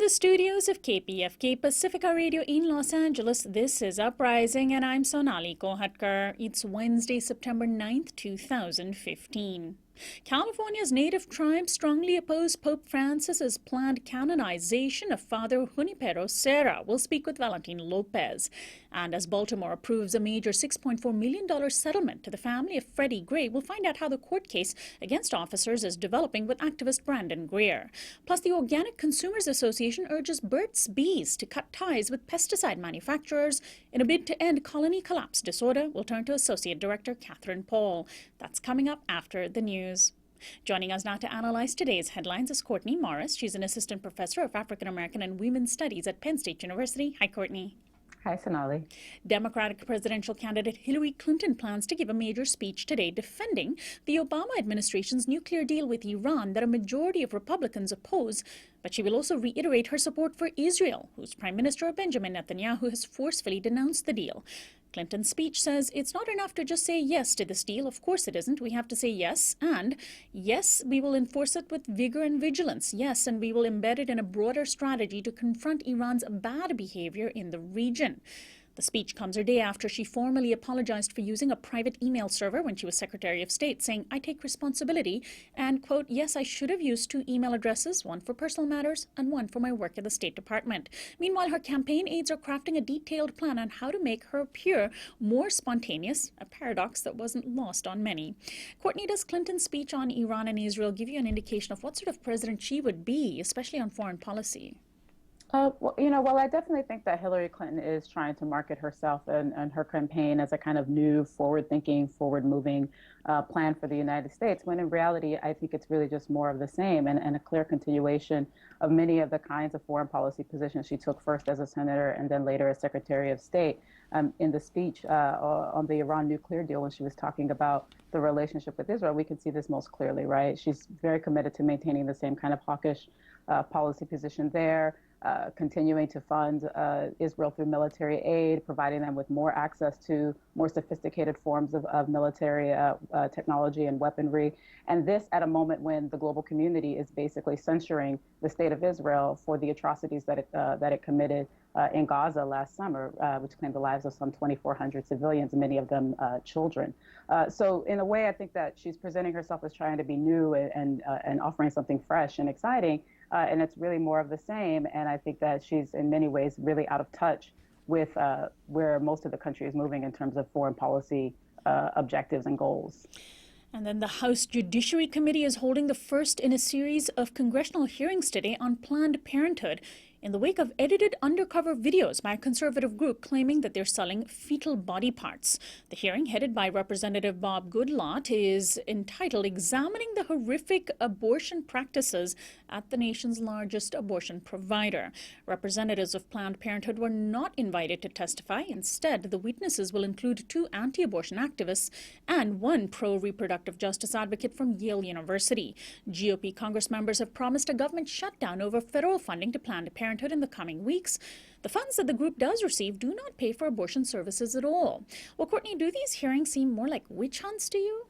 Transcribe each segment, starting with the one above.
the studios of KPFK Pacifica Radio in Los Angeles, this is Uprising, and I'm Sonali. It's Wednesday, September 9th, 2015. California's native tribes strongly oppose Pope Francis's planned canonization of Father Junipero Serra. We'll speak with Valentin Lopez. And as Baltimore approves a major $6.4 million settlement to the family of Freddie Gray, we'll find out how the court case against officers is developing with activist Brandon Grier. Plus, the Organic Consumers Association urges Burt's bees to cut ties with pesticide manufacturers in a bid to end colony collapse disorder. We'll turn to Associate Director Katherine Paul. That's coming up after the news. Joining us now to analyze today's headlines is Courtney Morris. She's an assistant professor of African American and Women's Studies at Penn State University. Hi, Courtney. Hi, Sonali. Democratic presidential candidate Hillary Clinton plans to give a major speech today defending the Obama administration's nuclear deal with Iran that a majority of Republicans oppose. But she will also reiterate her support for Israel, whose Prime Minister Benjamin Netanyahu has forcefully denounced the deal. Clinton's speech says it's not enough to just say yes to this deal. Of course it isn't. We have to say yes, and yes, we will enforce it with vigor and vigilance. Yes, and we will embed it in a broader strategy to confront Iran's bad behavior in the region. The speech comes a day after she formally apologized for using a private email server when she was Secretary of State, saying, "I take responsibility," and, quote, "Yes, I should have used 2 email addresses, one for personal matters and one for my work at the State Department." Meanwhile, her campaign aides are crafting a detailed plan on how to make her appear more spontaneous, a paradox that wasn't lost on many. Courtney, does Clinton's speech on Iran and Israel give you an indication of what sort of president she would be, especially on foreign policy? Well, I definitely think that Hillary Clinton is trying to market herself and her campaign as a kind of new, forward-thinking, forward-moving plan for the United States, when in reality, I think it's really just more of the same and a clear continuation of many of the kinds of foreign policy positions she took first as a senator and then later as Secretary of State. In the speech on the Iran nuclear deal, when she was talking about the relationship with Israel, we can see this most clearly, right? She's very committed to maintaining the same kind of hawkish policy position there. Continuing to fund Israel through military aid, providing them with more access to more sophisticated forms of military technology and weaponry. And this at a moment when the global community is basically censuring the state of Israel for the atrocities that it committed in Gaza last summer, which claimed the lives of some 2,400 civilians, many of them children. So in a way, I think that she's presenting herself as trying to be new and offering something fresh and exciting. And it's really more of the same. And I think that she's in many ways really out of touch with where most of the country is moving in terms of foreign policy objectives and goals. And then the House Judiciary Committee is holding the first in a series of congressional hearings today on Planned Parenthood in the wake of edited undercover videos by a conservative group claiming that they're selling fetal body parts. The hearing, headed by Representative Bob Goodlatte, is entitled "Examining the Horrific Abortion Practices at the Nation's Largest Abortion Provider." Representatives of Planned Parenthood were not invited to testify. Instead, the witnesses will include 2 anti-abortion activists and 1 pro-reproductive justice advocate from Yale University. GOP Congress members have promised a government shutdown over federal funding to Planned Parenthood in the coming weeks. The funds that the group does receive do not pay for abortion services at all. Well, Courtney, do these hearings seem more like witch hunts to you?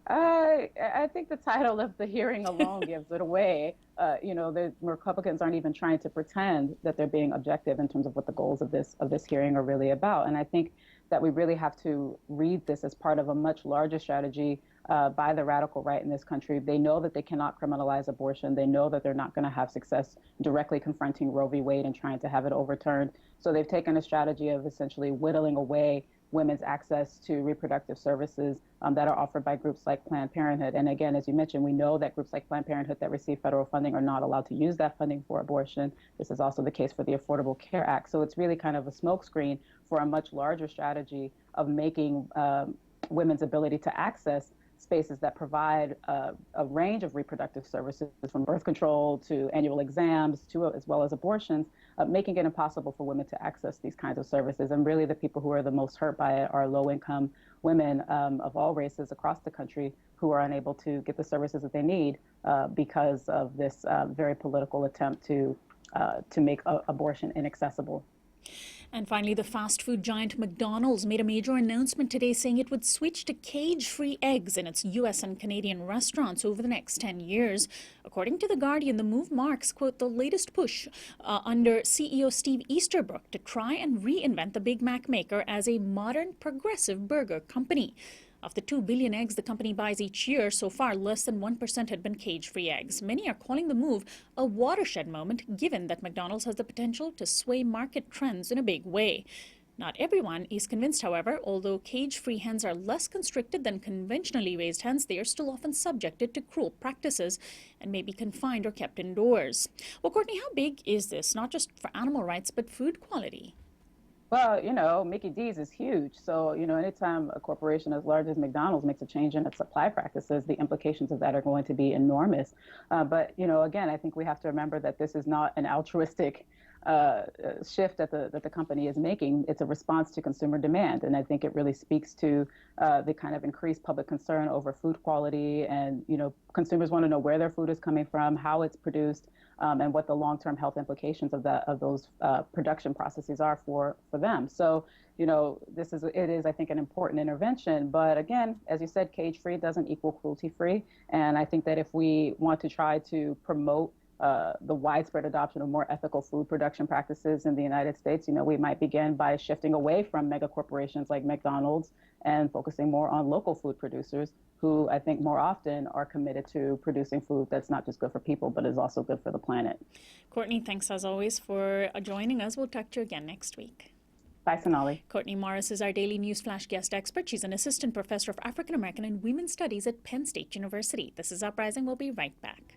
I think the title of the hearing alone gives it away. The Republicans aren't even trying to pretend that they're being objective in terms of what the goals of this hearing are really about. And I think that we really have to read this as part of a much larger strategy by the radical right in this country. They know that they cannot criminalize abortion. They know that they're not going to have success directly confronting Roe v. Wade and trying to have it overturned. So they've taken a strategy of essentially whittling away women's access to reproductive services that are offered by groups like Planned Parenthood. And again, as you mentioned, we know that groups like Planned Parenthood that receive federal funding are not allowed to use that funding for abortion. This is also the case for the Affordable Care Act. So it's really kind of a smokescreen for a much larger strategy of making women's ability to access spaces that provide a range of reproductive services, from birth control to annual exams to as well as abortions, making it impossible for women to access these kinds of services. And really the people who are the most hurt by it are low-income women of all races across the country who are unable to get the services that they need because of this very political attempt to make abortion inaccessible. And finally, the fast food giant McDonald's made a major announcement today saying it would switch to cage-free eggs in its U.S. and Canadian restaurants over the next 10 years. According to The Guardian, the move marks, quote, the latest push under CEO Steve Easterbrook to try and reinvent the Big Mac maker as a modern, progressive burger company. Of the 2 billion eggs the company buys each year, so far less than 1% had been cage-free eggs. Many are calling the move a watershed moment, given that McDonald's has the potential to sway market trends in a big way. Not everyone is convinced, however. Although cage-free hens are less constricted than conventionally raised hens, they are still often subjected to cruel practices and may be confined or kept indoors. Well, Courtney, how big is this, not just for animal rights, but food quality? Well, Mickey D's is huge. So, anytime a corporation as large as McDonald's makes a change in its supply practices, the implications of that are going to be enormous. But, again, I think we have to remember that this is not an altruistic shift that the company is making. It's a response to consumer demand. And I think it really speaks to the kind of increased public concern over food quality. And, consumers want to know where their food is coming from, how it's produced, and what the long-term health implications of those production processes are for them. So, it is, I think, an important intervention. But again, as you said, cage-free doesn't equal cruelty-free. And I think that if we want to try to promote the widespread adoption of more ethical food production practices in the United States, we might begin by shifting away from mega corporations like McDonald's and focusing more on local food producers who I think more often are committed to producing food that's not just good for people, but is also good for the planet. Courtney, thanks as always for joining us. We'll talk to you again next week. Bye, Sonali. Courtney Morris is our daily news flash guest expert. She's an assistant professor of African American and Women's Studies at Penn State University. This is Uprising. We'll be right back.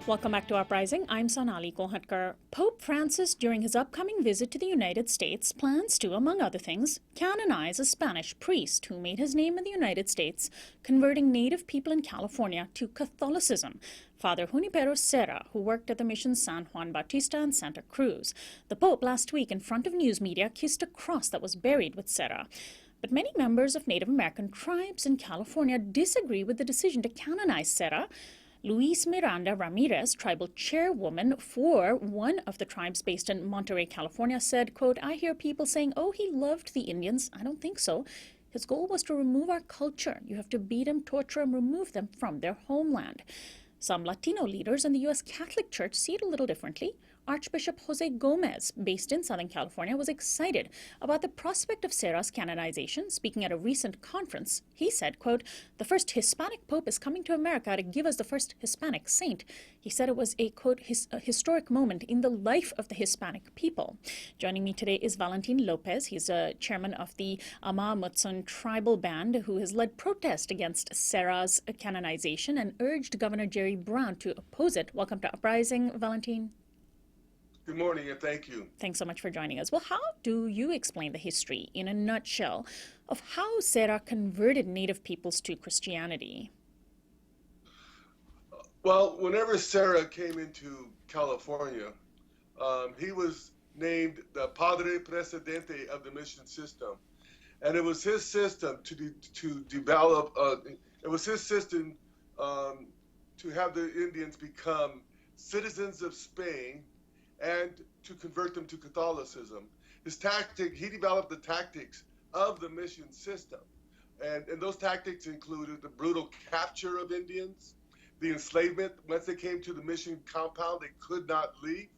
Welcome back to Uprising. I'm Sonali Kolhatkar. Pope Francis, during his upcoming visit to the United States, plans to, among other things, canonize a Spanish priest who made his name in the United States, converting Native people in California to Catholicism, Father Junipero Serra, who worked at the missions San Juan Bautista and Santa Cruz. The Pope last week, in front of news media, kissed a cross that was buried with Serra. But many members of Native American tribes in California disagree with the decision to canonize Serra. Luis Miranda Ramirez, tribal chairwoman for one of the tribes based in Monterey, California, said, quote, I hear people saying, oh, he loved the Indians. I don't think so. His goal was to remove our culture. You have to beat them, torture them, remove them from their homeland. Some Latino leaders in the U.S. Catholic Church see it a little differently. Archbishop Jose Gomez, based in Southern California, was excited about the prospect of Serra's canonization. Speaking at a recent conference, he said, quote, the first Hispanic pope is coming to America to give us the first Hispanic saint. He said it was a, quote, a historic moment in the life of the Hispanic people. Joining me today is Valentin Lopez. He's a chairman of the Ama Mutsun tribal band who has led protest against Serra's canonization and urged Governor Jerry Brown to oppose it. Welcome to Uprising, Valentin. Good morning, and thank you. Thanks so much for joining us. Well, how do you explain the history, in a nutshell, of how Serra converted Native peoples to Christianity? Well, whenever Serra came into California, he was named the Padre Presidente of the mission system. And it was his system to develop, it was his system to have the Indians become citizens of Spain and to convert them to Catholicism. His tactic, he developed the tactics of the mission system. And those tactics included the brutal capture of Indians, the enslavement. Once they came to the mission compound, they could not leave.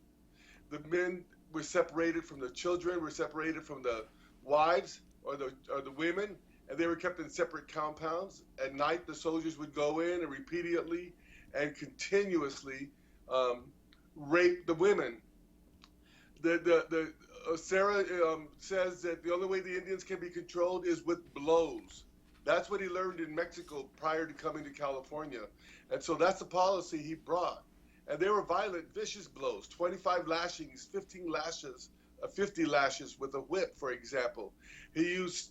The men were separated from the children, were separated from the wives or the women, and they were kept in separate compounds. At night, the soldiers would go in and repeatedly and continuously rape the women. Serra says that the only way the Indians can be controlled is with blows. That's what he learned in Mexico prior to coming to California. And so that's the policy he brought. And they were violent, vicious blows, 25 lashings, 15 lashes, 50 lashes with a whip, for example. He used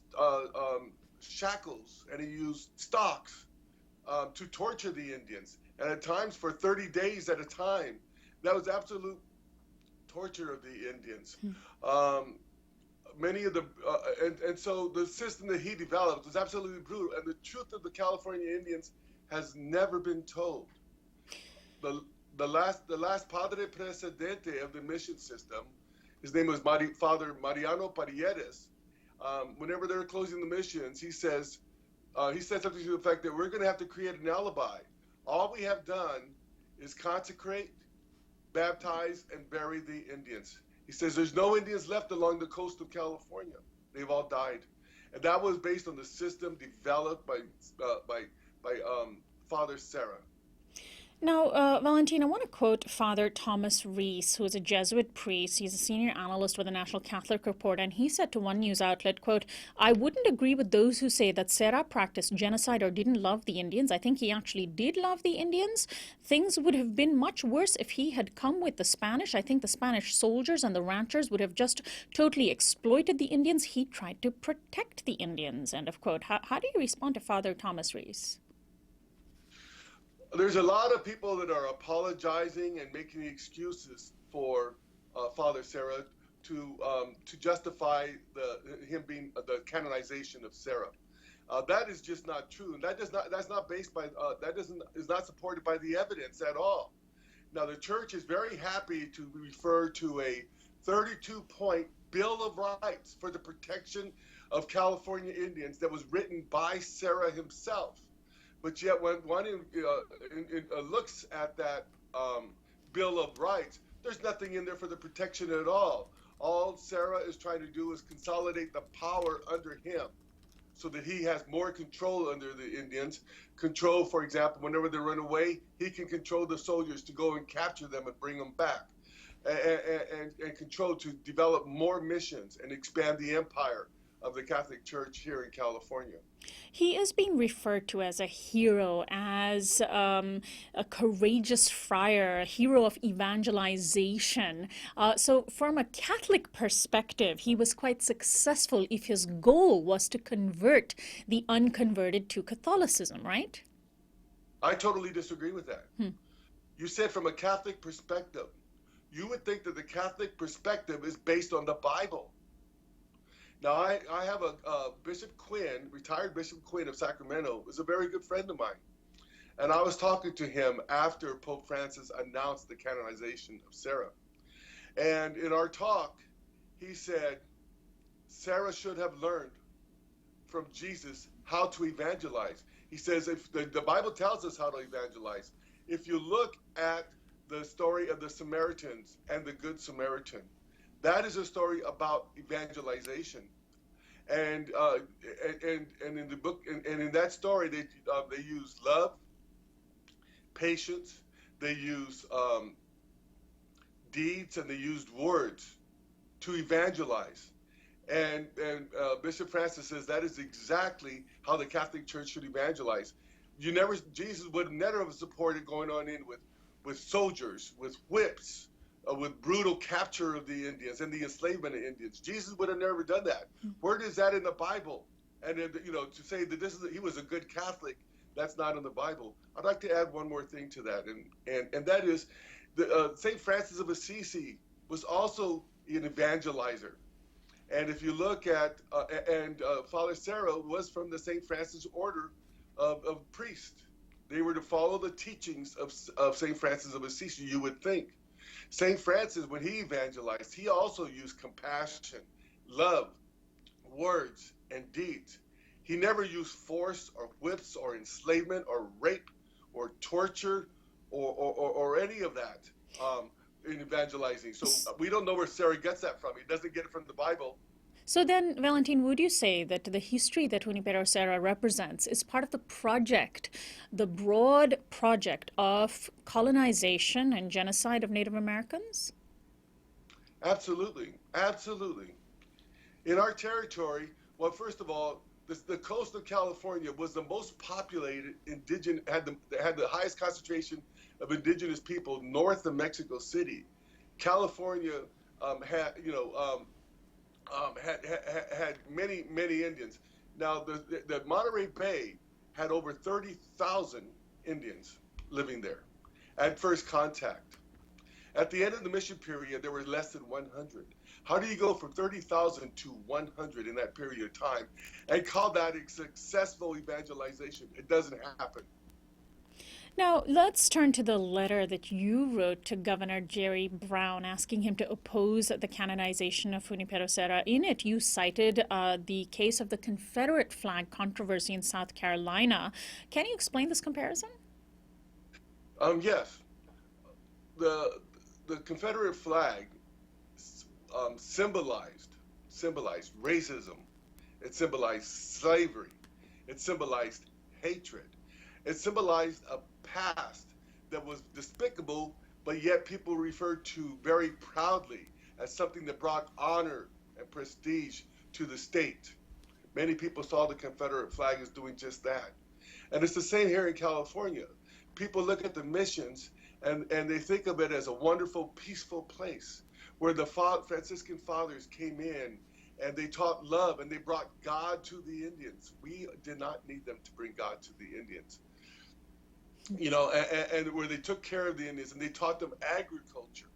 shackles and he used stocks to torture the Indians. And at times for 30 days at a time. That was absolute torture of the Indians. Many of the, and so the system that he developed was absolutely brutal. And the truth of the California Indians has never been told. The last Padre Presidente of the mission system, his name was Father Mariano Paredes. Whenever they were closing the missions, he said something to the effect that we're going to have to create an alibi. All we have done is consecrate, baptize, and bury the Indians. He says there's no Indians left along the coast of California. They've all died. And that was based on the system developed by Father Serra. Now, Valentin, I want to quote Father Thomas Rees, who is a Jesuit priest. He's a senior analyst with the National Catholic Report, and he said to one news outlet, quote, "I wouldn't agree with those who say that Serra practiced genocide or didn't love the Indians. I think he actually did love the Indians. Things would have been much worse if he had come with the Spanish. I think the Spanish soldiers and the ranchers would have just totally exploited the Indians. He tried to protect the Indians," end of quote. How do you respond to Father Thomas Rees? There's a lot of people that are apologizing and making excuses for Father Serra to justify him being the canonization of Serra. That is just not true, and that's not based by is not supported by the evidence at all. Now, the church is very happy to refer to a 32-point Bill of Rights for the protection of California Indians that was written by Serra himself. But yet, when one looks at that Bill of Rights, there's nothing in there for the protection at all. All Serra is trying to do is consolidate the power under him so that he has more control under the Indians. Control, for example, whenever they run away, he can control the soldiers to go and capture them and bring them back. And control to develop more missions and expand the empire of the Catholic Church here in California. He is being referred to as a hero, as a courageous friar, a hero of evangelization. So from a Catholic perspective, he was quite successful if his goal was to convert the unconverted to Catholicism, right? I totally disagree with that. You said from a Catholic perspective. You would think that the Catholic perspective is based on the Bible. Now, I have a Bishop Quinn, retired Bishop Quinn of Sacramento, is a very good friend of mine. And I was talking to him after Pope Francis announced the canonization of Serra. And in our talk, he said, Serra should have learned from Jesus how to evangelize. He says, if the Bible tells us how to evangelize. If you look at the story of the Samaritans and the Good Samaritan, that is a story about evangelization, and in the book and in that story they use love, patience, they use deeds, and they used words to evangelize. And Bishop Francis says that is exactly how the Catholic Church should evangelize. Jesus would never have supported going on in with soldiers, with whips, with brutal capture of the Indians and the enslavement of Indians. Jesus would have never done that. Where is that in the Bible? And to say that he was a good Catholic, that's not in the Bible. I'd like to add one more thing to that, and that is, Saint Francis of Assisi was also an evangelizer. And if you look at Father Serra was from the Saint Francis order of priests. They were to follow the teachings of Saint Francis of Assisi, you would think. St. Francis, when he evangelized, he also used compassion, love, words, and deeds. He never used force or whips or enslavement or rape or torture or any of that in evangelizing. So we don't know where Serra gets that from. He doesn't get it from the Bible. So then, Valentin, would you say that the history that Junipero Serra represents is part of the project, the broad project of colonization and genocide of Native Americans? Absolutely. Absolutely. In our territory, well, first of all, the coast of California was the most populated indigenous, had the highest concentration of indigenous people north of Mexico City. California had many Indians. Now, the Monterey Bay had over 30,000 Indians living there at first contact. At the end of the mission period, there were less than 100. How do you go from 30,000 to 100 in that period of time and call that a successful evangelization? It doesn't happen. Now, let's turn to the letter that you wrote to Governor Jerry Brown asking him to oppose the canonization of Junipero Serra. In it, you cited the case of the Confederate flag controversy in South Carolina. Can you explain this comparison? Yes. The Confederate flag symbolized racism. It symbolized slavery. It symbolized hatred. It symbolized a past that was despicable, but yet people referred to very proudly as something that brought honor and prestige to the state. Many people saw the Confederate flag as doing just that. And it's the same here in California. People look at the missions and they think of it as a wonderful, peaceful place where the Franciscan fathers came in and they taught love and they brought God to the Indians. We did not need them to bring God to the Indians. And where they took care of the Indians and they taught them agriculture.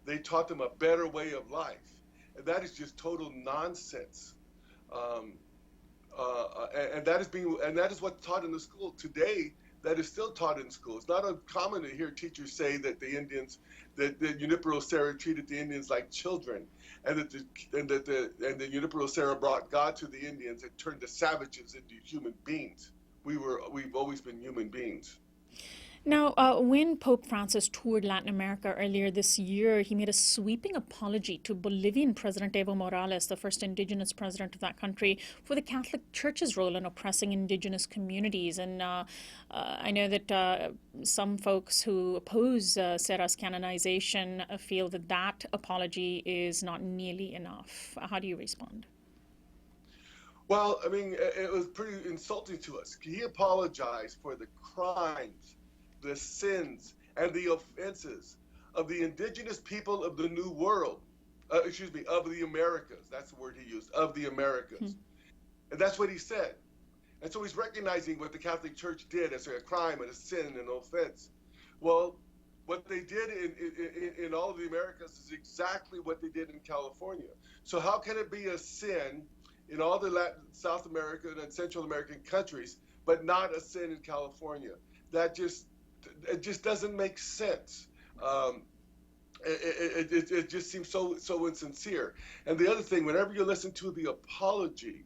They taught them a better way of life. And that is just total nonsense. And that is what's taught in the school today. That is still taught in school. It's not uncommon to hear teachers say that that Junipero Serra treated the Indians like children, and that Junipero Serra brought God to the Indians and turned the savages into human beings. We've always been human beings. Now, when Pope Francis toured Latin America earlier this year, he made a sweeping apology to Bolivian President Evo Morales, the first indigenous president of that country, for the Catholic Church's role in oppressing indigenous communities. And I know that some folks who oppose Serra's canonization feel that that apology is not nearly enough. How do you respond? Well, I mean, it was pretty insulting to us. He apologized for the crimes, the sins, and the offenses of the indigenous people of the New World, of the Americas. That's the word he used, of the Americas. And that's what he said. And so he's recognizing what the Catholic Church did as a crime and a sin and an offense. Well, what they did in all of the Americas is exactly what they did in California. So how can it be a sin in all the South American and Central American countries, but not a sin in California? It just doesn't make sense. It just seems so insincere. And the other thing, whenever you listen to the apology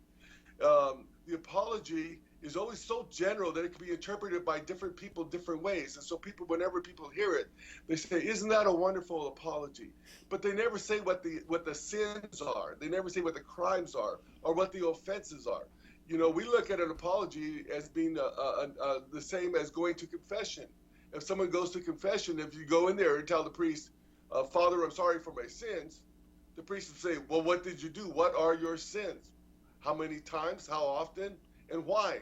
is always so general that it can be interpreted by different people different ways. And so whenever people hear it, they say, "Isn't that a wonderful apology?" But they never say what the sins are. They never say what the crimes are or what the offenses are. We look at an apology as being the same as going to confession. If someone goes to confession, if you go in there and tell the priest, "Father, I'm sorry for my sins," the priest will say, "Well, what did you do? What are your sins? How many times? How often? And why?"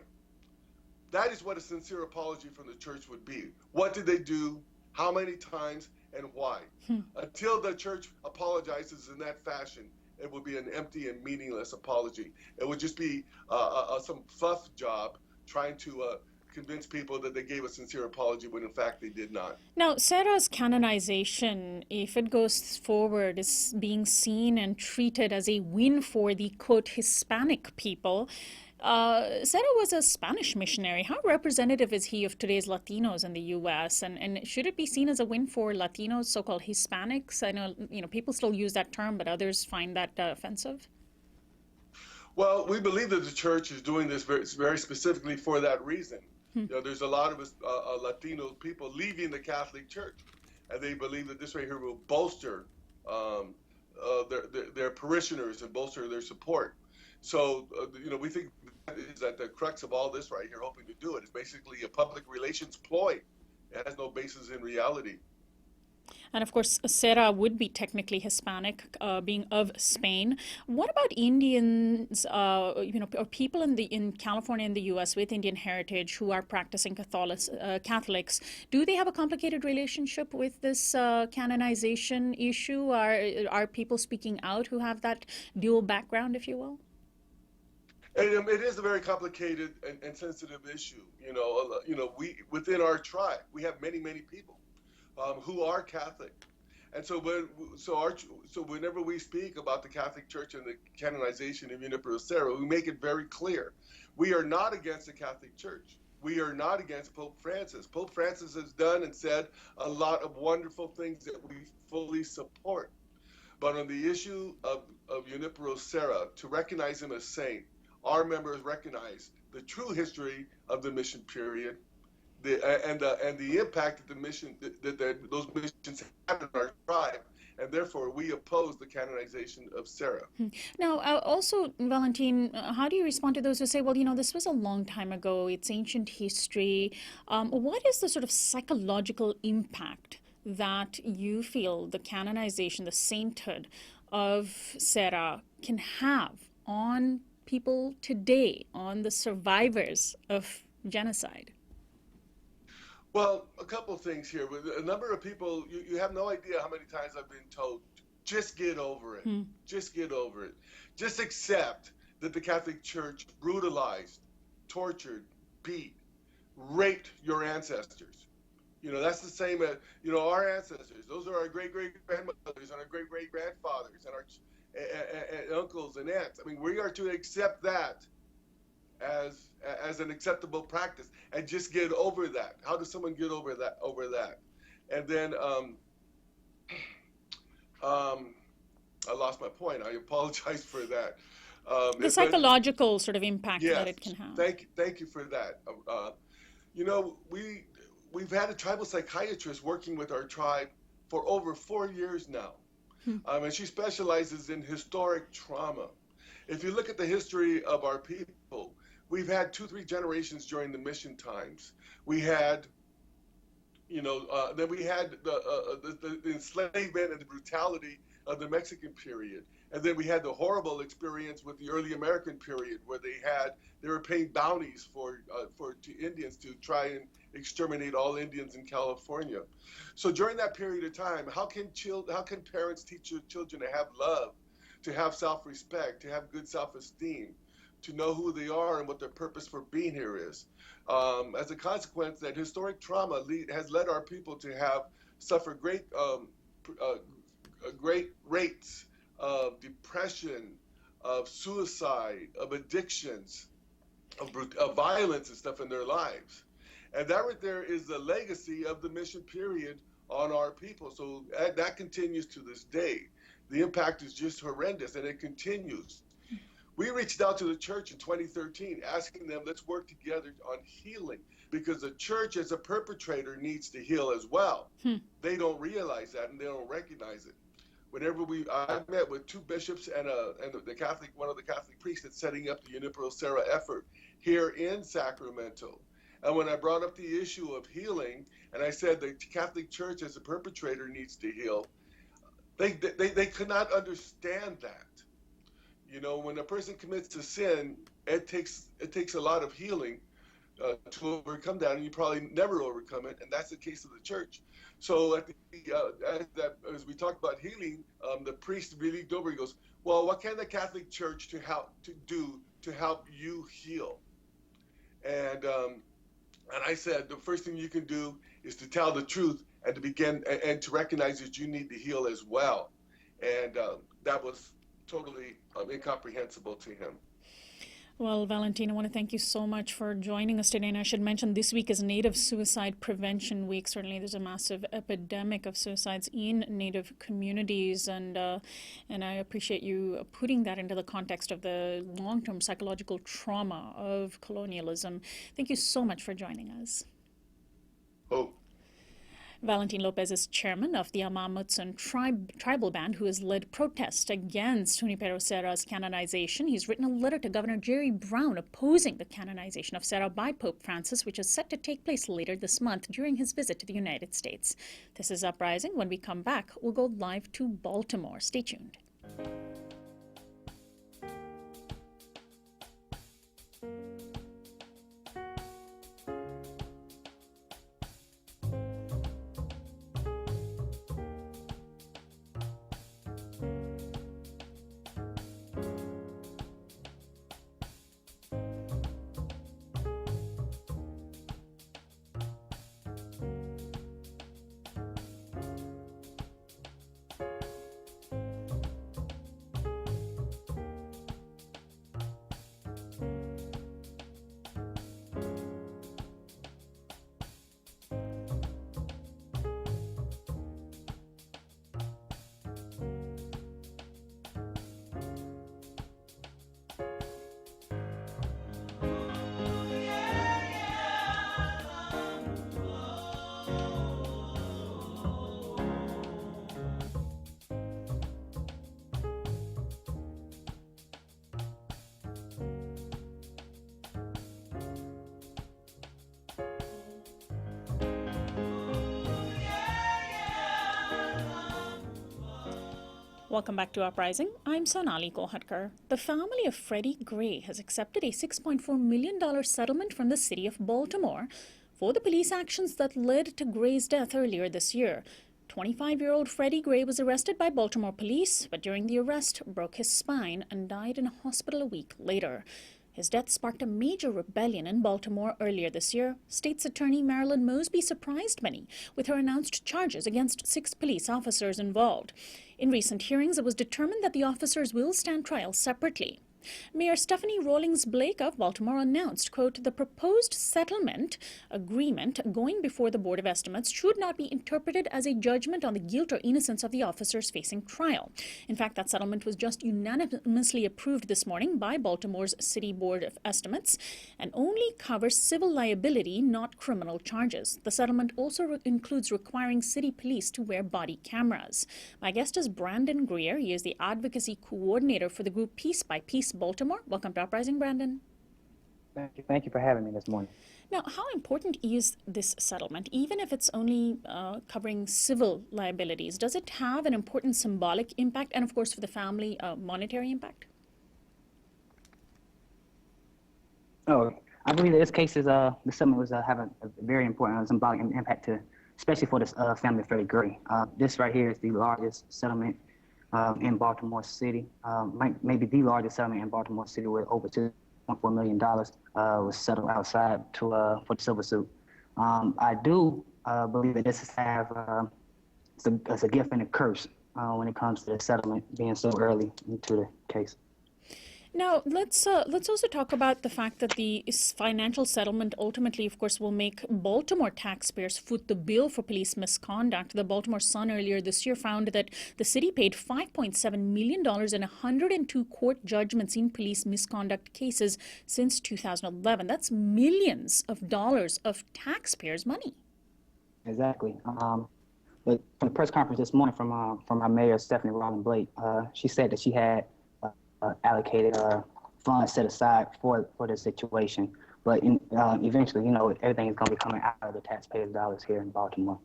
That is what a sincere apology from the church would be. What did they do? How many times? and why. Until the church apologizes in that fashion, it will be an empty and meaningless apology. It would just be some fluff job trying to convince people that they gave a sincere apology when in fact they did not. Now, Serra's canonization, if it goes forward, is being seen and treated as a win for the, quote, Hispanic people. Serra was a Spanish missionary. How representative is he of today's Latinos in the U.S.? And should it be seen as a win for Latinos, so-called Hispanics? I know, people still use that term, but others find that offensive. Well, we believe that the church is doing this very specifically for that reason. There's a lot of Latino people leaving the Catholic Church, and they believe that this right here will bolster their parishioners and bolster their support. So, we think that is at the crux of all this right here, hoping to do it. It's basically a public relations ploy. It has no basis in reality. And of course, Serra would be technically Hispanic, being of Spain. What about Indians, or people in California and the U.S. with Indian heritage who are practicing Catholics? Do they have a complicated relationship with this canonization issue? Are people speaking out who have that dual background, if you will? It is a very complicated and sensitive issue. We within our tribe, we have many people who are Catholic, and so whenever we speak about the Catholic Church and the canonization of Junipero Serra, we make it very clear we are not against the Catholic Church. We are not against Pope Francis. Pope Francis has done and said a lot of wonderful things that we fully support. But on the issue of Junipero Serra, to recognize him as saint, our members recognize the true history of the mission period, and the impact that the mission that those missions had in our tribe, and therefore we oppose the canonization of Serra. Now, also, Valentin, how do you respond to those who say, well, this was a long time ago, it's ancient history? What is the sort of psychological impact that you feel the canonization, the sainthood of Serra can have on people today, on the survivors of genocide? Well, a couple of things here. With a number of people, you have no idea how many times I've been told, just get over it. Just get over it. Just accept that the Catholic Church brutalized, tortured, beat, raped your ancestors. That's the same as, our ancestors. Those are our great-great-grandmothers and our great-great-grandfathers and our and uncles and aunts. I mean, we are to accept that as an acceptable practice and just get over that. How does someone get over that? And then I lost my point. I apologize for that. The psychological sort of impact that it can have. Thank you for that. We've had a tribal psychiatrist working with our tribe for over 4 years now. And she specializes in historic trauma. If you look at the history of our people, we've had 2-3 generations during the mission times. We had, then we had the enslavement and the brutality of the Mexican period. And then we had the horrible experience with the early American period, where they were paying bounties to Indians to try and exterminate all Indians in California. So during that period of time, how can parents teach their children to have love, to have self-respect, to have good self-esteem, to know who they are and what their purpose for being here is? As a consequence, that historic trauma has led our people to suffer great rates of depression, of suicide, of addictions, of violence and stuff in their lives. And that right there is the legacy of the mission period on our people. So that continues to this day. The impact is just horrendous, and it continues. We reached out to the church in 2013, asking them, let's work together on healing, because the church as a perpetrator needs to heal as well. They don't realize that, and they don't recognize it. Whenever I met with 2 bishops and one of the Catholic priests that's setting up the Junipero Serra effort here in Sacramento. And when I brought up the issue of healing, and I said the Catholic Church as a perpetrator needs to heal, they could not understand that. When a person commits a sin, it takes a lot of healing to overcome that, and you probably never overcome it, and that's the case of the church. So as we talk about healing, the priest really looked over. He goes, "Well, what can the Catholic Church do to help you heal?" And I said, the first thing you can do is to tell the truth and to begin and to recognize that you need to heal as well. And that was totally incomprehensible to him. Well, Valentin, I want to thank you so much for joining us today. And I should mention this week is Native Suicide Prevention Week. Certainly there's a massive epidemic of suicides in Native communities. And I appreciate you putting that into the context of the long-term psychological trauma of colonialism. Thank you so much for joining us. Oh. Valentin Lopez is chairman of the Amamutsun tribal band who has led protests against Junipero Serra's canonization. He's written a letter to Governor Jerry Brown opposing the canonization of Serra by Pope Francis, which is set to take place later this month during his visit to the United States. This is Uprising. When we come back, we'll go live to Baltimore. Stay tuned. Welcome back to Uprising. I'm Sonali. The family of Freddie Gray has accepted a $6.4 million settlement from the city of Baltimore for the police actions that led to Gray's death earlier this year. 25-year-old Freddie Gray was arrested by Baltimore police, but during the arrest broke his spine and died in a hospital a week later. His death sparked a major rebellion in Baltimore earlier this year. State's Attorney Marilyn Mosby surprised many with her announced charges against 6 police officers involved. In recent hearings, it was determined that the officers will stand trial separately. Mayor Stephanie Rawlings Blake of Baltimore announced, quote, "The proposed settlement agreement going before the Board of Estimates should not be interpreted as a judgment on the guilt or innocence of the officers facing trial." In fact, that settlement was just unanimously approved this morning by Baltimore's City Board of Estimates and only covers civil liability, not criminal charges. The settlement also includes requiring city police to wear body cameras. My guest is Brandon Grier. He is the advocacy coordinator for the group Piece by Piece Baltimore. Welcome to Uprising, Brandon. Thank you for having me this morning. Now, how important is this settlement, even if it's only covering civil liabilities? Does it have an important symbolic impact and, of course, for the family, monetary impact? Oh, I believe that this case is the settlement was have a very important symbolic impact to, especially for this family of Freddie Gray. This right here is the largest settlement in Baltimore City, maybe the largest settlement in Baltimore City, with over $2.4 million was settled outside for the civil suit. I do believe that this is it's a gift and a curse when it comes to the settlement being so early into the case. Now, let's also talk about the fact that the financial settlement ultimately, of course, will make Baltimore taxpayers foot the bill for police misconduct. The Baltimore Sun earlier this year found that the city paid $5.7 million in 102 court judgments in police misconduct cases since 2011. That's millions of dollars of taxpayers' money. Exactly. But from the press conference this morning from our mayor, Stephanie Rawlings Blake, she said that she had allocated funds set aside for this situation. But eventually, everything is going to be coming out of the taxpayers' dollars here in Baltimore.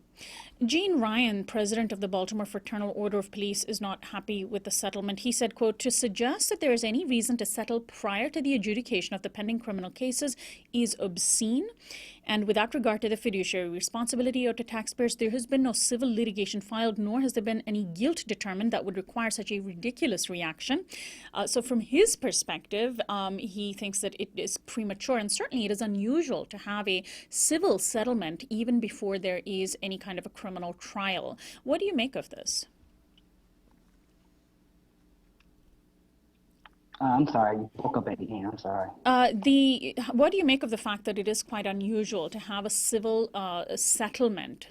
Gene Ryan, president of the Baltimore Fraternal Order of Police, is not happy with the settlement. He said, quote, "To suggest that there is any reason to settle prior to the adjudication of the pending criminal cases is obscene. And without regard to the fiduciary responsibility or to taxpayers, there has been no civil litigation filed, nor has there been any guilt determined that would require such a ridiculous reaction." So from his perspective, he thinks that it is premature, and certainly it is unusual to have a civil settlement even before there is any kind of a criminal trial. What do you make of this? I'm sorry, you broke up at the end. I'm sorry. What do you make of the fact that it is quite unusual to have a civil settlement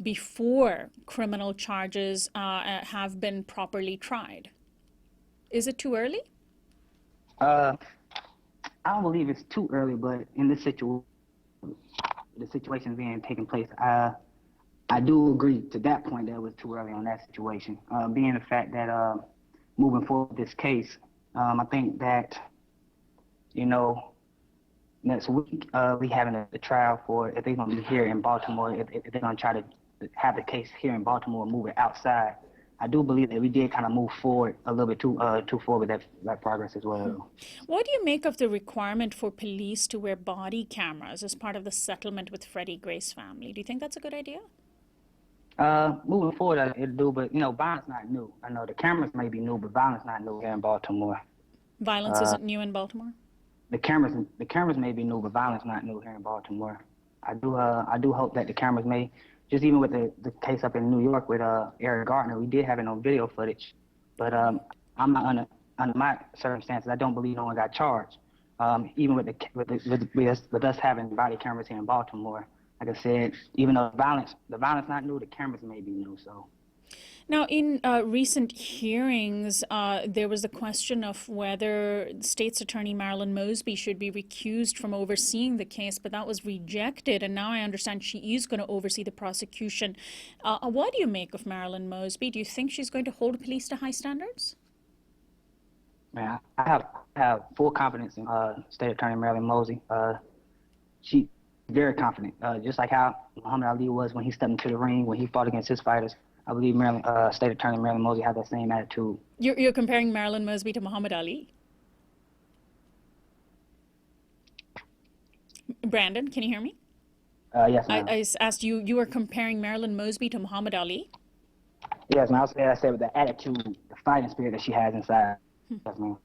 before criminal charges have been properly tried? Is it too early? I don't believe it's too early, but in this situation, the situation being taken place, I do agree to that point that it was too early on that situation. Being the fact that moving forward with this case, I think that, next week we having a trial for if they're going to be here in Baltimore, if they're going to try to have the case here in Baltimore and move it outside. I do believe that we did kind of move forward a little bit too forward with that progress as well. What do you make of the requirement for police to wear body cameras as part of the settlement with Freddie Gray's family? Do you think that's a good idea? Moving forward, it do, but violence not new. I know the cameras may be new, but violence not new here in Baltimore. Violence isn't new in Baltimore? The cameras may be new, but violence not new here in Baltimore. I do hope that the cameras may, just even with the case up in New York with Eric Gardner, we did have it on video footage, but I'm not under my circumstances. I don't believe no one got charged. Even with us having body cameras here in Baltimore. Like I said, even though the violence not new, the cameras may be new. So. Now, in recent hearings, there was the question of whether State's Attorney Marilyn Mosby should be recused from overseeing the case, but that was rejected, and now I understand she is going to oversee the prosecution. What do you make of Marilyn Mosby? Do you think she's going to hold police to high standards? Man, I have full confidence in State Attorney Marilyn Mosby. She very confident, just like how Muhammad Ali was when he stepped into the ring, when he fought against his fighters. I believe State Attorney Marilyn Mosby had that same attitude. You're comparing Marilyn Mosby to Muhammad Ali? Brandon, can you hear me? Yes, ma'am. I asked you, you were comparing Marilyn Mosby to Muhammad Ali? Yes, ma'am. I said with the attitude, the fighting spirit that she has inside. Yes, ma'am.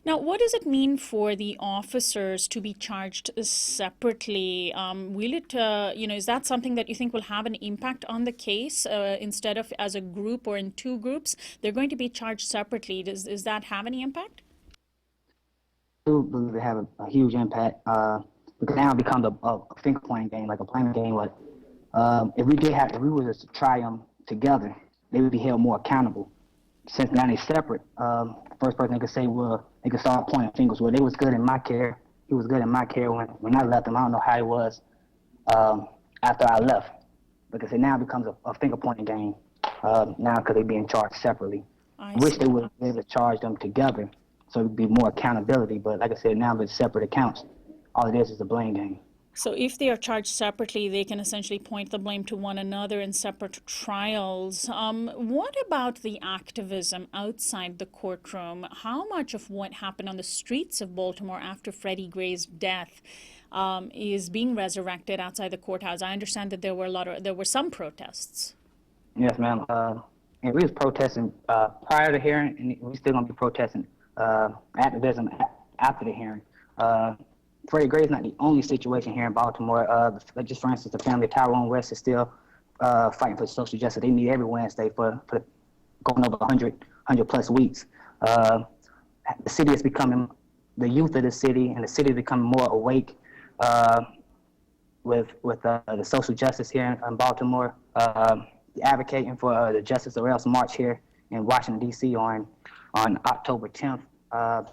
Now, what does it mean for the officers to be charged separately? Will it, is that something that you think will have an impact on the case instead of as a group or in two groups? They're going to be charged separately. Does that have any impact? I do believe it have a huge impact because now it becomes a finger pointing game, like a playing game. Like if we were to try them together, they would be held more accountable. Since now they're separate, first person they could say, well, they could start pointing fingers. Well, they was good in my care. He was good in my care when I left him. I don't know how he was after I left. Because it now becomes a finger pointing game now because they're being charged separately. I wish they would be able to charge them together so it would be more accountability. But like I said, now with separate accounts, all it is a blame game. So if they are charged separately, they can essentially point the blame to one another in separate trials. What about the activism outside the courtroom? How much of what happened on the streets of Baltimore after Freddie Gray's death is being resurrected outside the courthouse? I understand that there were some protests. Yes, ma'am. And we was protesting prior to the hearing, and we're still going to be protesting activism after the hearing. Freddie Gray is not the only situation here in Baltimore. Just for instance, the family of Tyrone West is still fighting for social justice. They meet every Wednesday for going over 100 plus weeks. The city is becoming, the youth of the city and the city is becoming more awake with the social justice here in Baltimore. Advocating for the Justice or Else March here in Washington, D.C. on October 10th.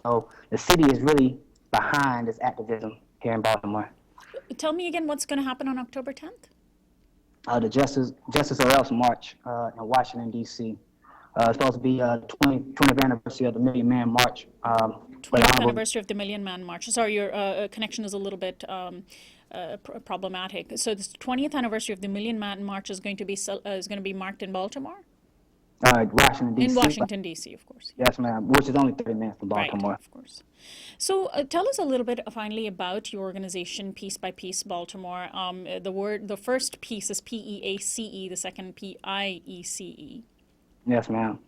So the city is really behind this activism here in Baltimore. Tell me again what's going to happen on October 10th? The Justice or Else March in Washington, D.C. It's supposed to be 20th anniversary of the Million Man March. 20th anniversary of the Million Man March. Sorry, your connection is a little bit problematic. So the 20th anniversary of the Million Man March is going to be marked in Baltimore? Washington, D.C. In Washington, D.C., of course. Yes, ma'am, which is only 30 minutes from Baltimore. Right, of course. So tell us a little bit finally about your organization, Piece by Piece Baltimore. The first piece is P-E-A-C-E, the second P-I-E-C-E. Yes, ma'am.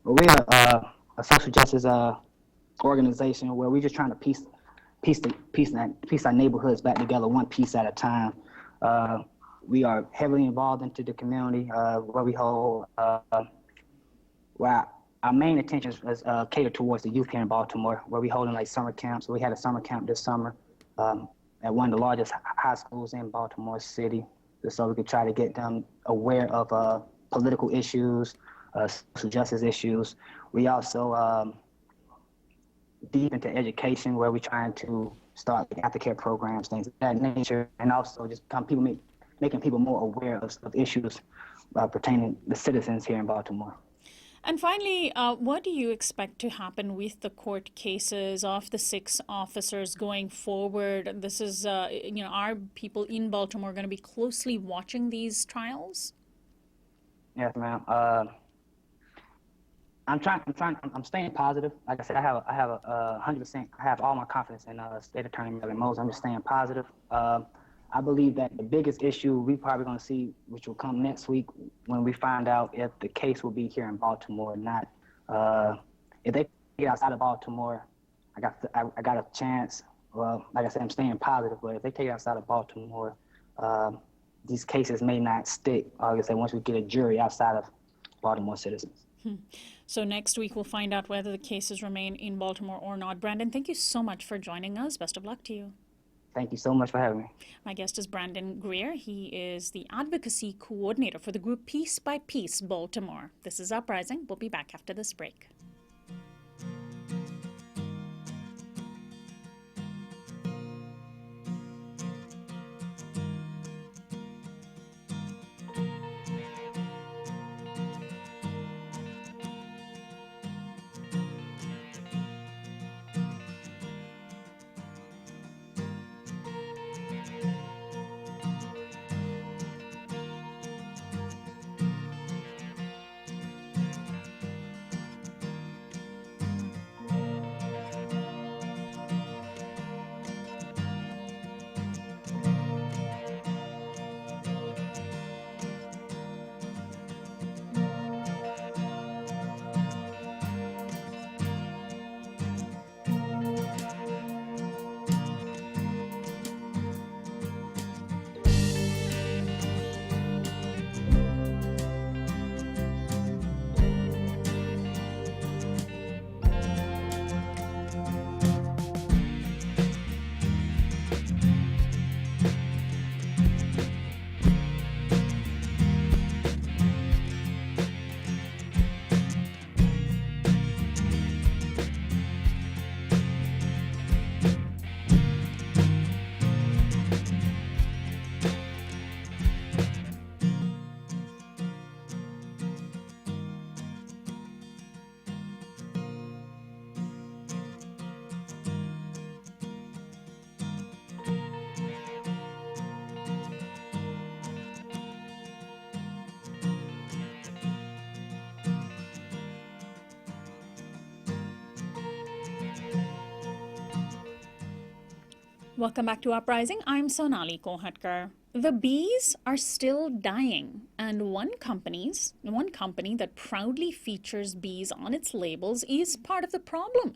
We're a social justice organization where we're just trying to piece our neighborhoods back together, one piece at a time. We are heavily involved into the community where we hold, where our main attention is catered towards the youth here in Baltimore, where we holding like summer camps. So we had a summer camp this summer at one of the largest high schools in Baltimore City, just so we could try to get them aware of political issues, social justice issues. We also deep into education, where we're trying to start aftercare programs, things of that nature, and also just making people more aware of issues pertaining to the citizens here in Baltimore. And finally, what do you expect to happen with the court cases of the 6 officers going forward? This is, are people in Baltimore going to be closely watching these trials? Yes, ma'am. I'm staying positive. Like I said, I have 100%. I have all my confidence in State Attorney Melvin Moses. I'm just staying positive. I believe that the biggest issue we probably going to see, which will come next week, when we find out if the case will be here in Baltimore or not. If they get outside of Baltimore, I got a chance. Well, like I said, I'm staying positive. But if they take it outside of Baltimore, these cases may not stick. Like I said, once we get a jury outside of Baltimore citizens. So next week we'll find out whether the cases remain in Baltimore or not. Brandon, thank you so much for joining us. Best of luck to you. Thank you so much for having me. My guest is Brandon Grier. He is the advocacy coordinator for the group Piece by Piece Baltimore. This is Uprising. We'll be back after this break. Welcome back to Uprising. I'm Sonali Kohatkar. The bees are still dying, and one company that proudly features bees on its labels is part of the problem.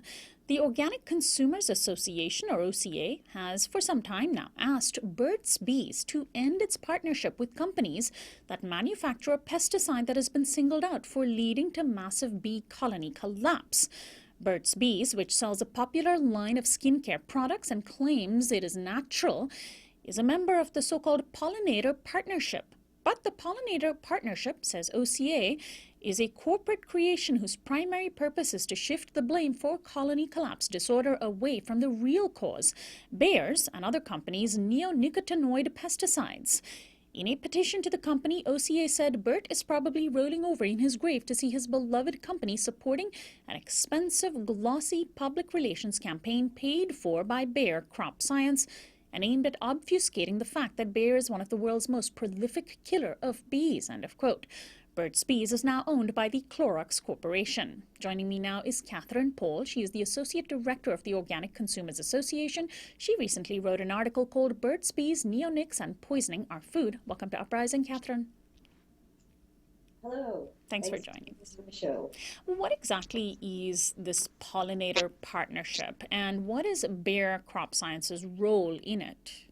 The Organic Consumers Association, or OCA, has for some time now asked Burt's Bees to end its partnership with companies that manufacture a pesticide that has been singled out for leading to massive bee colony collapse. Burt's Bees, which sells a popular line of skincare products and claims it is natural, is a member of the so-called Pollinator Partnership. But the Pollinator Partnership, says OCA, is a corporate creation whose primary purpose is to shift the blame for colony collapse disorder away from the real cause, Bayer's and other companies' neonicotinoid pesticides. In a petition to the company, OCA said Burt is probably rolling over in his grave to see his beloved company supporting an expensive, glossy public relations campaign paid for by Bayer Crop Science and aimed at obfuscating the fact that Bayer is one of the world's most prolific killer of bees, end of quote. Burt's Bees is now owned by the Clorox Corporation. Joining me now is Katherine Paul. She is the Associate Director of the Organic Consumers Association. She recently wrote an article called Burt's Bees, Neonics and Poisoning Our Food. Welcome to Uprising, Katherine. Hello. Thanks for joining. For the show. What exactly is this Pollinator Partnership, and what is Bayer Crop Science's role in it?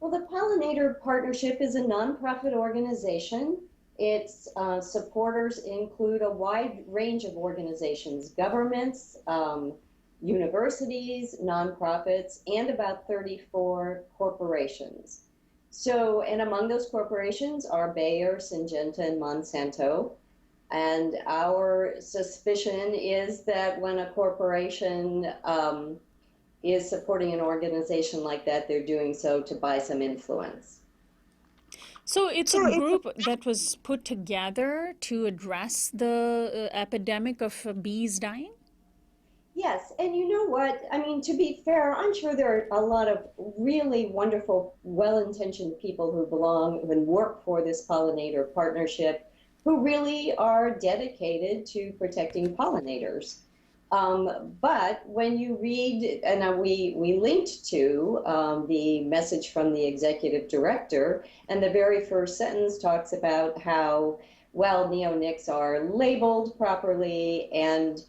Well, the Pollinator Partnership is a nonprofit organization. Its supporters include a wide range of organizations, governments, universities, nonprofits, and about 34 corporations. So, and among those corporations are Bayer, Syngenta, and Monsanto. And our suspicion is that when a corporation is supporting an organization like that, they're doing so to buy some influence. So it's a group that was put together to address the epidemic of bees dying? Yes, and you know what? I mean, to be fair, I'm sure there are a lot of really wonderful, well-intentioned people who belong and work for this Pollinator Partnership who really are dedicated to protecting pollinators. But when you read, and we linked to the message from the executive director, and the very first sentence talks about how, well, neonics are labeled properly and,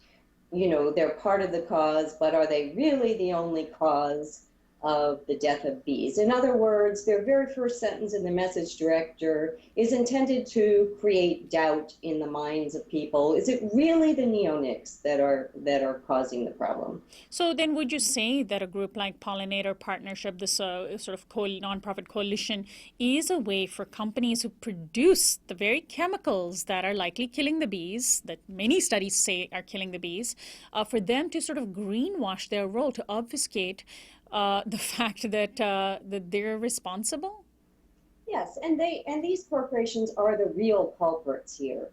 you know, they're part of the cause, but are they really the only cause of the death of bees? In other words, their very first sentence in the message director is intended to create doubt in the minds of people. Is it really the neonics that are causing the problem? So then would you say that a group like Pollinator Partnership, this sort of nonprofit coalition, is a way for companies who produce the very chemicals that are likely killing the bees, that many studies say are killing the bees, for them to sort of greenwash their role, to obfuscate the fact that they're responsible? Yes, and these corporations are the real culprits here.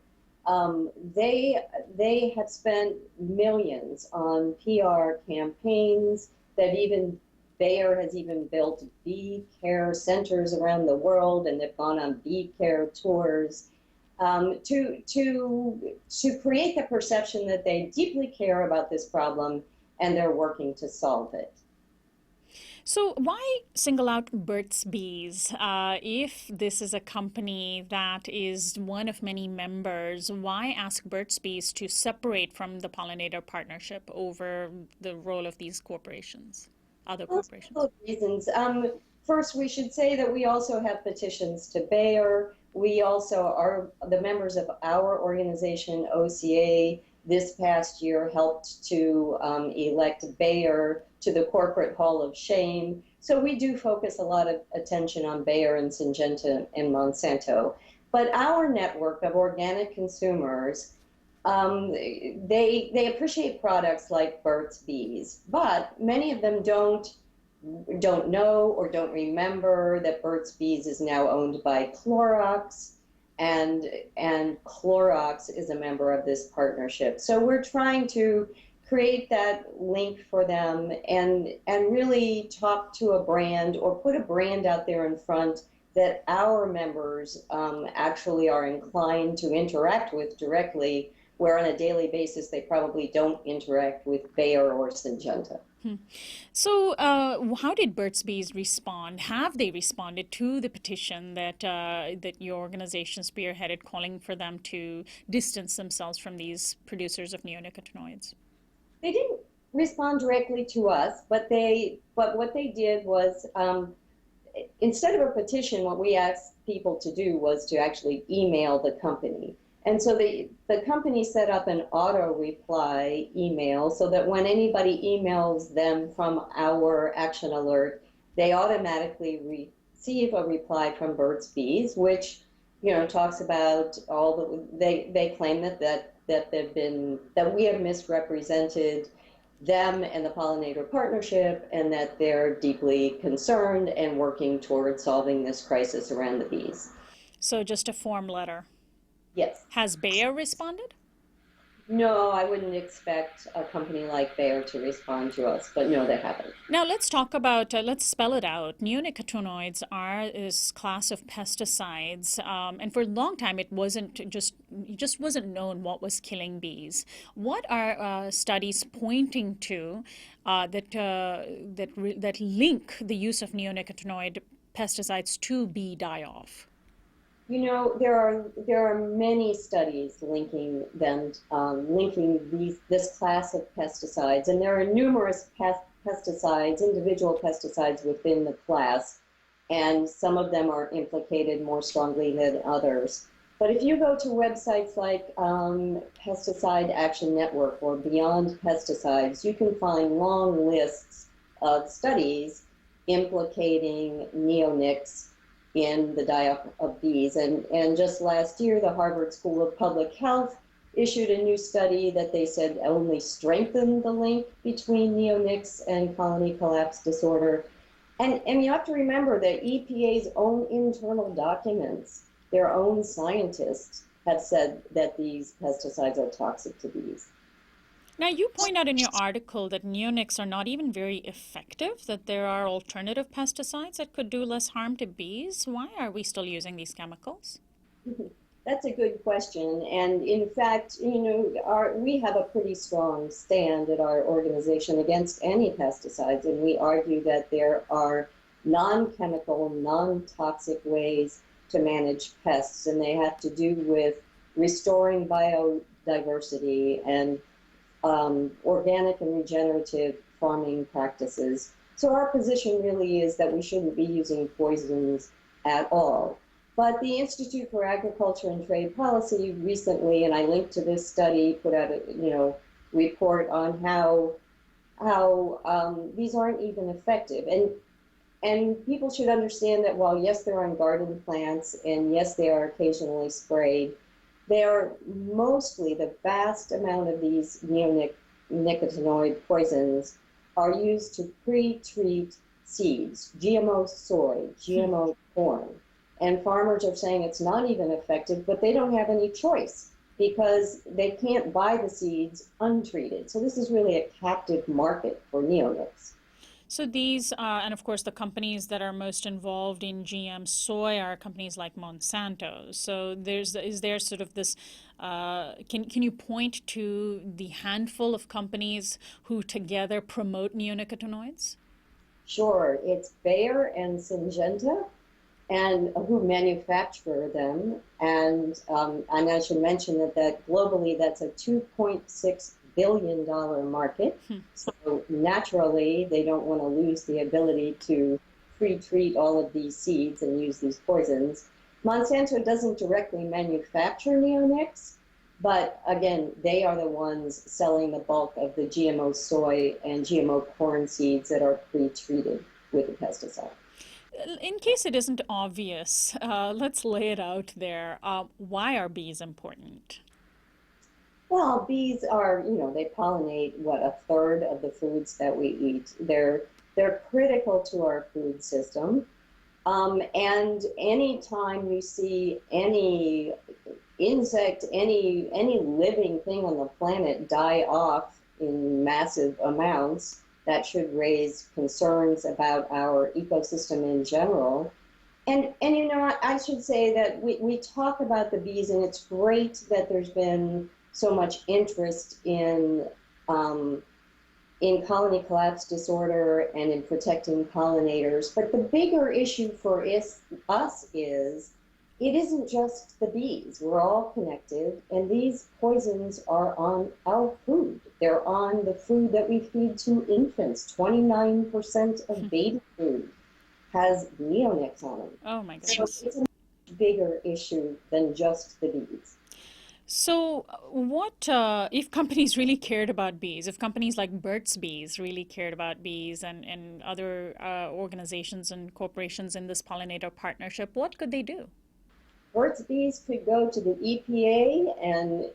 They have spent millions on PR campaigns that even Bayer has even built bee care centers around the world, and they've gone on bee care tours to create the perception that they deeply care about this problem and they're working to solve it. So why single out Burt's Bees? If this is a company that is one of many members, why ask Burt's Bees to separate from the Pollinator Partnership over the role of these corporations, other corporations? Well, reasons. First, we should say that we also have petitions to Bayer. We also are the members of our organization, OCA, this past year helped to elect Bayer to the Corporate Hall of Shame. So we do focus a lot of attention on Bayer and Syngenta and Monsanto. But our network of organic consumers, they appreciate products like Burt's Bees, but many of them don't know or don't remember that Burt's Bees is now owned by Clorox. And Clorox is a member of this partnership. So we're trying to create that link for them and really talk to a brand or put a brand out there in front that our members actually are inclined to interact with directly, where on a daily basis they probably don't interact with Bayer or Syngenta. So how did Burt's Bees respond? Have they responded to the petition that your organization spearheaded, calling for them to distance themselves from these producers of neonicotinoids? They didn't respond directly to us, but what they did was, instead of a petition, what we asked people to do was to actually email the company. And so the company set up an auto reply email so that when anybody emails them from our action alert, they automatically receive a reply from Burt's Bees, which, you know, talks about all the, they claim that we have misrepresented them and the Pollinator Partnership, and that they're deeply concerned and working towards solving this crisis around the bees. So just a form letter. Yes. Has Bayer responded? No, I wouldn't expect a company like Bayer to respond to us, but no, they haven't. Now let's talk about, let's spell it out. Neonicotinoids are this class of pesticides, and for a long time it just wasn't known what was killing bees. What are studies pointing to that link the use of neonicotinoid pesticides to bee die-off? You know, there are many studies linking them, this class of pesticides, and there are numerous pesticides, individual pesticides within the class, and some of them are implicated more strongly than others. But if you go to websites like Pesticide Action Network or Beyond Pesticides, you can find long lists of studies implicating neonics in the die-off of bees. And just last year, the Harvard School of Public Health issued a new study that they said only strengthened the link between neonics and colony collapse disorder. And you have to remember that EPA's own internal documents, their own scientists have said that these pesticides are toxic to bees. Now, you point out in your article that neonics are not even very effective, that there are alternative pesticides that could do less harm to bees. Why are we still using these chemicals? That's a good question. And in fact, we have a pretty strong stand at our organization against any pesticides, and we argue that there are non-chemical, non-toxic ways to manage pests, and they have to do with restoring biodiversity and organic and regenerative farming practices. So our position really is that we shouldn't be using poisons at all. But the Institute for Agriculture and Trade Policy recently, and I linked to this study, put out a report on how these aren't even effective. And people should understand that while yes, they're on garden plants, and yes, they are occasionally sprayed, they are mostly, the vast amount of these neonicotinoid poisons are used to pre-treat seeds, GMO soy, GMO corn. And farmers are saying it's not even effective, but they don't have any choice because they can't buy the seeds untreated. So this is really a captive market for neonics. So these, and of course the companies that are most involved in GM soy are companies like Monsanto. So is there sort of this, can you point to the handful of companies who together promote neonicotinoids? Sure, it's Bayer and Syngenta, and who manufacture them. And I should mention that globally, that's a $2.6 billion market. So naturally, they don't want to lose the ability to pre-treat all of these seeds and use these poisons. Monsanto doesn't directly manufacture neonics, but again, they are the ones selling the bulk of the GMO soy and GMO corn seeds that are pre-treated with the pesticide. In case it isn't obvious, let's lay it out there. Why are bees important? Well, bees are, they pollinate, a third of the foods that we eat. They're critical to our food system. And anytime you see any insect, any living thing on the planet die off in massive amounts, that should raise concerns about our ecosystem in general. And I should say that we talk about the bees, and it's great that there's been so much interest in colony collapse disorder and in protecting pollinators. But the bigger issue for us is it isn't just the bees. We're all connected, and these poisons are on our food. They're on the food that we feed to infants. 29% of baby food has neonics on them. Oh my goodness. So it's a much bigger issue than just the bees. So what, if companies really cared about bees, if companies like Burt's Bees really cared about bees and other organizations and corporations in this Pollinator Partnership, what could they do? Burt's Bees could go to the EPA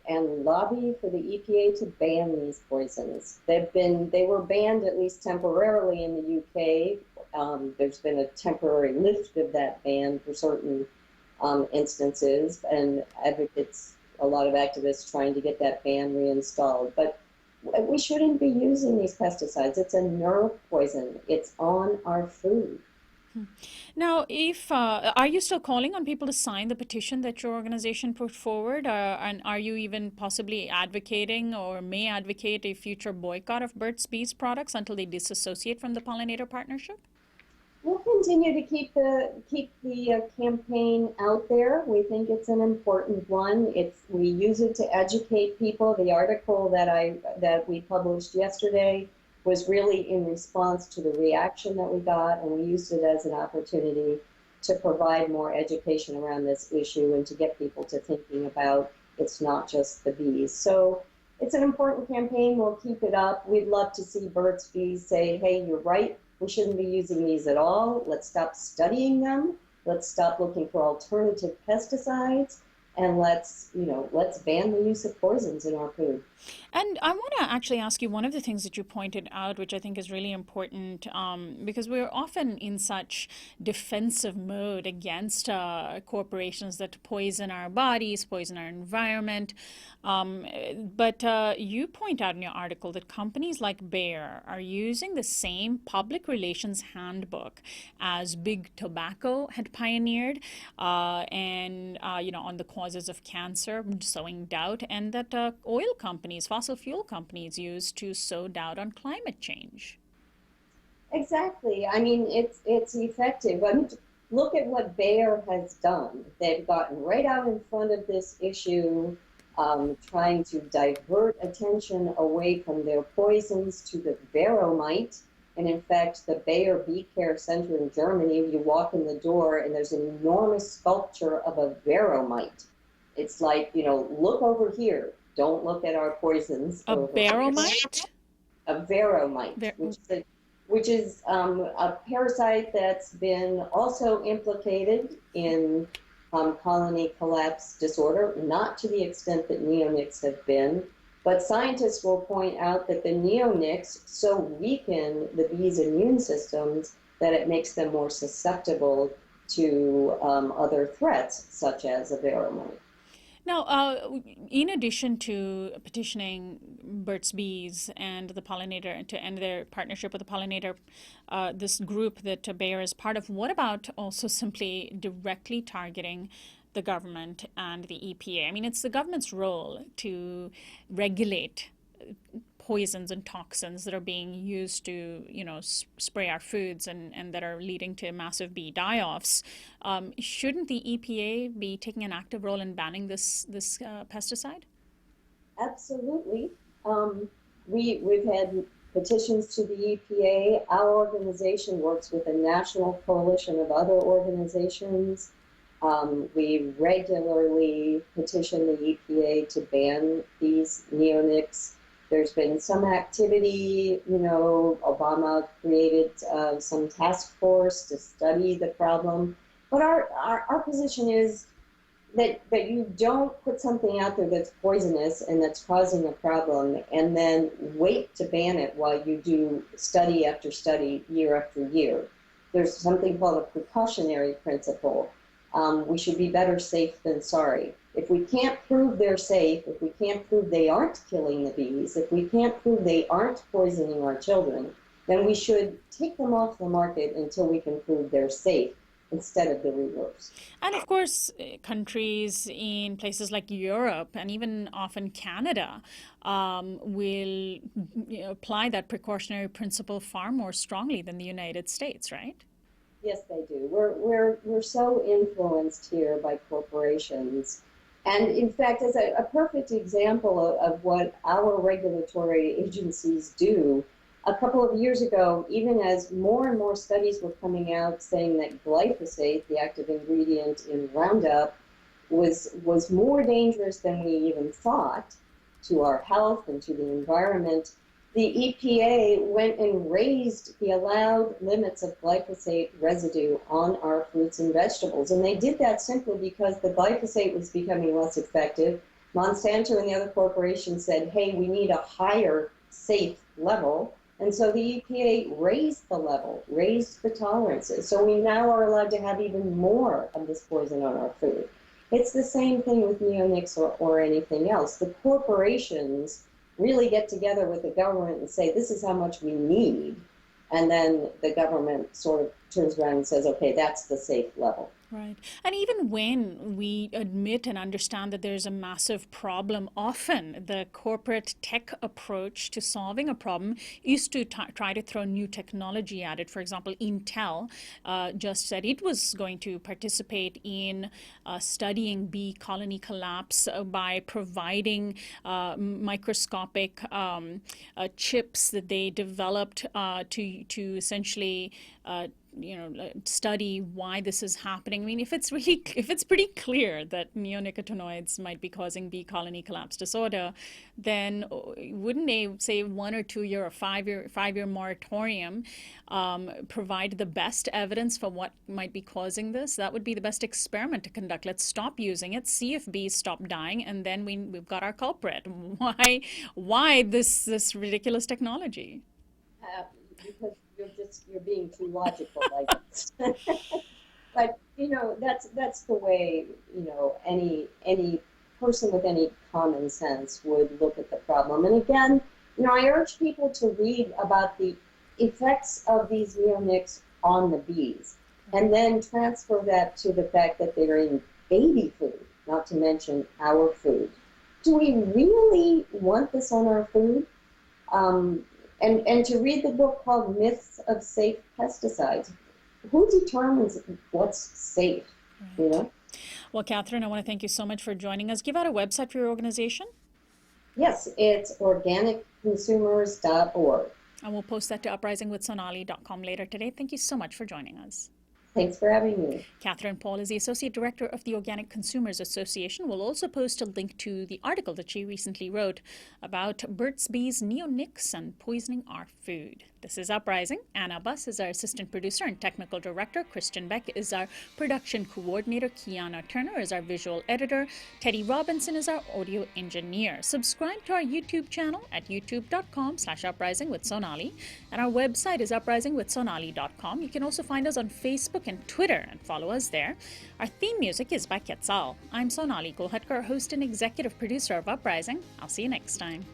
and lobby for the EPA to ban these poisons. They were banned at least temporarily in the UK. There's been a temporary lift of that ban for certain instances, and advocates a lot of activists trying to get that ban reinstalled. But we shouldn't be using these pesticides. It's a nerve poison. It's on our food. Now, if are you still calling on people to sign the petition that your organization put forward, and are you even possibly advocating or may advocate a future boycott of Burt's Bees products until they disassociate from the Pollinator Partnership? We'll continue to keep the campaign out there. We think it's an important one. We use it to educate people. The article that we published yesterday was really in response to the reaction that we got, and we used it as an opportunity to provide more education around this issue and to get people to thinking about it's not just the bees. So it's an important campaign. We'll keep it up. We'd love to see Burt's Bees say, hey, you're right. We shouldn't be using these at all. Let's stop studying them. Let's stop looking for alternative pesticides. And let's ban the use of poisons in our food. And I want to actually ask you one of the things that you pointed out, which I think is really important, because we're often in such defensive mode against corporations that poison our bodies, poison our environment. But you point out in your article that companies like Bayer are using the same public relations handbook as Big Tobacco had pioneered, and on the causes of cancer, sowing doubt, and that oil companies, fossil fuel companies, use to sow doubt on climate change. Exactly. I mean, it's effective. I mean, look at what Bayer has done. They've gotten right out in front of this issue, trying to divert attention away from their poisons to the veromite. And in fact, the Bayer Bee Care Center in Germany, you walk in the door and there's an enormous sculpture of a veromite. It's like, look over here. Don't look at our poisons. A veromite? A veromite, which is a parasite that's been also implicated in colony collapse disorder, not to the extent that neonics have been. But scientists will point out that the neonics so weaken the bees' immune systems that it makes them more susceptible to other threats, such as a veromite. Now, in addition to petitioning Burt's Bees and the pollinator to end their partnership with the pollinator, this group that Bayer is part of, what about also simply directly targeting the government and the EPA? I mean, it's the government's role to regulate poisons and toxins that are being used to, spray our foods and that are leading to massive bee die-offs. Shouldn't the EPA be taking an active role in banning this pesticide? Absolutely. We've had petitions to the EPA. Our organization works with a national coalition of other organizations. We regularly petition the EPA to ban these neonics. There's been some activity, Obama created some task force to study the problem. But our position is that you don't put something out there that's poisonous and that's causing a problem and then wait to ban it while you do study after study, year after year. There's something called a precautionary principle. We should be better safe than sorry. If we can't prove they're safe, if we can't prove they aren't killing the bees, if we can't prove they aren't poisoning our children, then we should take them off the market until we can prove they're safe, instead of the reverse. And of course, countries in places like Europe and even often Canada will apply that precautionary principle far more strongly than the United States, right? Yes, they do. We're so influenced here by corporations. And in fact, as a perfect example of what our regulatory agencies do, a couple of years ago, even as more and more studies were coming out saying that glyphosate, the active ingredient in Roundup, was more dangerous than we even thought to our health and to the environment, the EPA went and raised the allowed limits of glyphosate residue on our fruits and vegetables. And they did that simply because the glyphosate was becoming less effective. Monsanto and the other corporations said, hey, we need a higher safe level. And so the EPA raised the level, raised the tolerances. So we now are allowed to have even more of this poison on our food. It's the same thing with neonics or anything else. The corporations really get together with the government and say, this is how much we need. And then the government sort of turns around and says, okay, that's the safe level. Right. And even when we admit and understand that there's a massive problem, often the corporate tech approach to solving a problem is to try to throw new technology at it. For example, Intel just said it was going to participate in studying bee colony collapse by providing microscopic chips that they developed to essentially study why this is happening. I mean, if it's pretty clear that neonicotinoids might be causing bee colony collapse disorder, then wouldn't they say 1 or 2 year or 5-year moratorium provide the best evidence for what might be causing this? That would be the best experiment to conduct. Let's stop using it, see if bees stop dying, and then we've got our culprit. Why this ridiculous technology? Because you're being too logical, I guess. But that's the way any person with any common sense would look at the problem. And again, I urge people to read about the effects of these neonics on the bees, and then transfer that to the fact that they're in baby food, not to mention our food. Do we really want this on our food? And to read the book called Myths of Safe Pesticides. Who determines what's safe, Well, Katherine, I want to thank you so much for joining us. Give out a website for your organization. Yes, it's organicconsumers.org. And we'll post that to uprisingwithsonali.com later today. Thank you so much for joining us. Thanks for having me. Katherine Paul is the Associate Director of the Organic Consumers Association. We'll also post a link to the article that she recently wrote about Burt's Bees, neonics, and poisoning our food. This is Uprising. Anna Buss is our assistant producer and technical director. Christian Beck is our production coordinator. Kiana Turner is our visual editor. Teddy Robinson is our audio engineer. Subscribe to our YouTube channel at youtube.com/uprisingwithsonali. And our website is uprisingwithsonali.com. You can also find us on Facebook and Twitter and follow us there. Our theme music is by Quetzal. I'm Sonali Golhatkar, host and executive producer of Uprising. I'll see you next time.